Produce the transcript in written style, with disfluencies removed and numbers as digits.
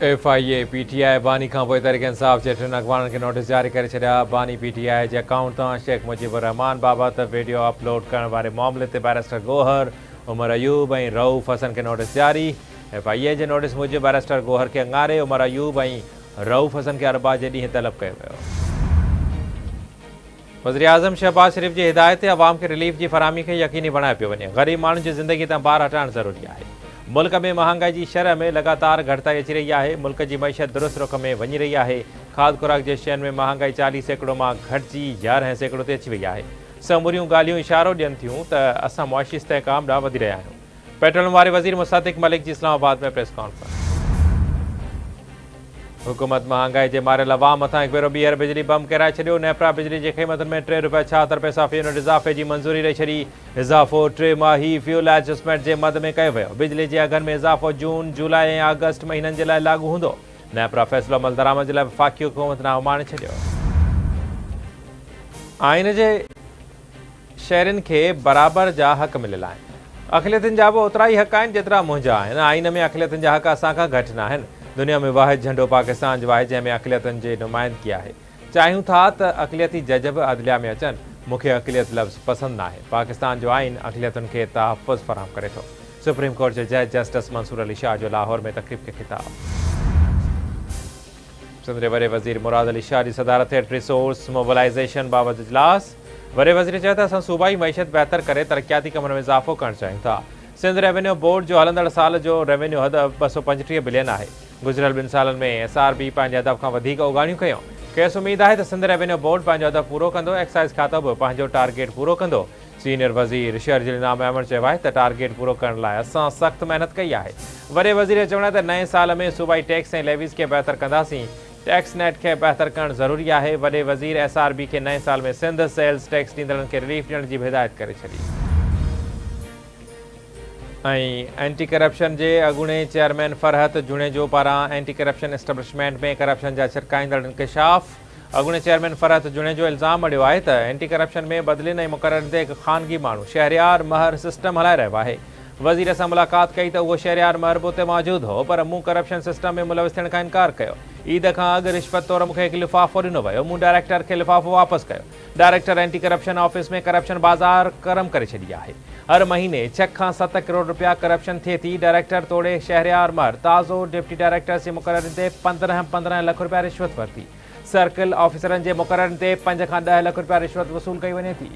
FIA PTI बानी खां पोइ तहरीक इंसाफ़ जे टिनि अॻवाननि खे नोटिस जारी करे छॾिया। बानी PTI जे अकाउंट तां शेख मुजीबुर रहमान बाबति वीडियो अपलोड करण वारे मामले ते बैरिस्टर गोहर, उमर अयूब ऐं रऊफ़ हसन खे नोटिस जारी। FIA जे नोटिस मूजिबि बैरिस्टर गोहर खे अंगारे, उमर अयूब ऐं रऊफ़ हसन खे अरबा जे ॾींहुं तलब कयो वियो। वज़ीर आज़म शहबाज शरीफ़ जी हिदायत ते अवाम खे रिलीफ जी फराहमी खे यकीनी बणायो पियो वञे। ग़रीब माण्हुनि जी ज़िंदगी तां भार हटाइणु ज़रूरी आहे। मुल्क में महांगाई जी शरह में लगातार घटिताई अची रही है। मुल्क की मईशत दुरुस्त रुख में वही रही है। खाद खुराक के शयुनि में महांगाई 40% में घटिजी 11% ते अची वही है। समूरियूं ॻाल्हियूं इशारो ॾियनि थियूं त असां मुआशी इस्तेहकाम ॾांहुं वधी रहिया आहियूं। पेट्रोलियम वारे वज़ीर मुस्तक़ मलिक जी इस्लामाबाद में प्रेस कॉन्फ्रेंस। हुकूमत महांगाई के मारियल अवाम मथां हिकु भेरो ॿीहर बिजली बम किराए छॾियो। नेपरा बिजली के क़ीमतनि में ₹3.76 फी यूनिट इज़ाफ़े की मंजूरी ॾेई छॾी। इज़ाफ़ो 3 माही फ्यूल एडजस्टमेंट के मद में कयो वियो। बिजली के अघनि में इज़ाफ़ो जून, जुलाई ऐं अगस्त महीननि जे लाइ लागू हूंदो। नेपरा फ़ैसिलो अमल दरामद जे लाइ वफ़ाक़ी हुकूमत नामाणे छॾियो। आइन जे शहरनि खे बराबर जा हक़ मिलियल आहिनि। अक़लियतुनि जा बि ओतिरा ई हक़ आहिनि जेतिरा मुंहिंजा आहिनि। आइन में अक़लियतुनि जा हक़ असां खां घटि न आहिनि। दुनिया में वाहिद झंडो पाकिस्तान जो आहे जंहिंमें अक़लियतुनि जी नुमाइंदगी आहे। चाहियूं था त अक़लियती जज बि अदलिया में अचनि। मूंखे अक़लियत लफ़्ज़ पसंदि न आहे। पाकिस्तान जो आइन अक़लियतुनि खे तहफ़्फ़ुज़ फराहम करे थो। सुप्रीम कोर्ट जे जज जस्टिस मंसूर अली शाह जो लाहौर में तक़रीब खे ख़िताब। सिंध जे वॾे वज़ीर मुराद अली शाह जी सदारत हेठि रिसोर्स मोबिलाइज़ेशन बाबति इजलास। वॾे वज़ीर चयो त असां सूबाई मईशत बहितर करे तरक़ियाती कमनि में इज़ाफ़ो करणु चाहियूं था। सिंध रेवेन्यू बोर्ड जो हलंदड़ साल जो रेवेन्यू हद 235 बिलियन आहे। गुज़िरियल 2 सालनि में SRB पंहिंजे हदफ़ खां वधीक उगाणियूं कयूं। खेसि उमेद आहे त सिंध रेवेन्यू बोर्ड पंहिंजो हदफ़ पूरो कंदो। एक्साइज़ खातो बि पंहिंजो टारगेट पूरो कंदो। सीनियर वज़ीर शहरजील नाम अहमद चयो आहे त टारगेट पूरो करण लाइ असां सख़्त महिनत कई आहे। वॾे वज़ीर चवण त नए साल में सूबाई टैक्स ऐं लेवीज़ खे बहितर कंदासीं। टैक्स नेट खे बहितर करणु ज़रूरी आहे। वॾे वज़ीर SRB खे नए साल में सिंध सेल्स टैक्स ॾींदड़नि खे रिलीफ ॾियण जी बि हिदायत करे छॾी। एंटी करप्शन के अॻूणे चेयरमैन फरहत जुणेजो पारां एंटी करप्शन एस्टेब्लिशमेंट में करप्शन जा छिड़काईंदड़ इंकशाफ। अॻूणे चेयरमैन फरहत जुणेजो इल्ज़ाम अड़ियो आहे त एंटी करप्शन में बदिलियुनि ऐं मुक़ररनि ते हिकु ख़ानगी माण्हू शहरयार महर सिस्टम हलाए रहियो आहे। वज़ीर सां मुलाक़ात कई त उहो शहरयार महर बि उते मौजूदु हो, पर मूं करप्शन सिस्टम में मुलविस थियण खां इनकार कयो। ईद खां अॻु रिश्वत तौर मूंखे हिकु लिफ़ाफ़ो ॾिनो वियो। मूं डायरेक्टर खे लिफ़ाफ़ो वापसि कयो। डायरेक्टर एंटी करप्शन ऑफिस में करप्शन बाज़ार करम करे छॾी आहे। हर महीने 6 खां 7 करोड़ रुपया करप्शन थिए थी। डायरेक्टर तोड़े शहरयार महर ताज़ो डिप्टी डायरेक्टर जे मुक़ररनि ते 15 लख रुपया रिश्वत वरिती। सर्किल ऑफिसरनि जे मुक़ररनि ते 5 खां 10 लख रुपया रिश्वत वसूल कई वञे थी।